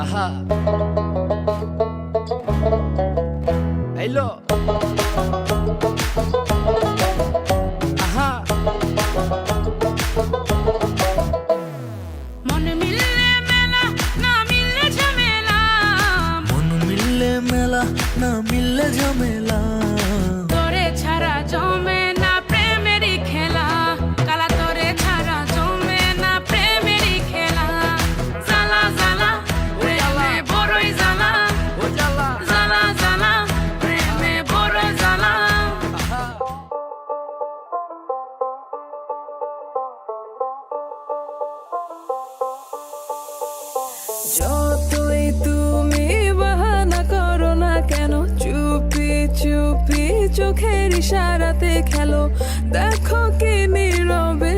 আহা হ্যালো আহা মন মিললে মেলা না মিললে ঝামেলা, মন মিললে মেলা না মিললে ঝামেলা, তোরে ছাড়া জমে না প্রেমেরই খেলা, কালা তোরে ছাড়া জমে না প্রেমেরই খেলা, জ্বালা জ্বালা প্রেমে বড়ই জ্বালা, ও জ্বালা জ্বালা জ্বালা প্রেমে বড় জ্বালা। আহা যতই তুমি বাহানা করো না কেন, চুপি চুপি চোখের ইশারাতে খেলো, দেখো কি নীরবে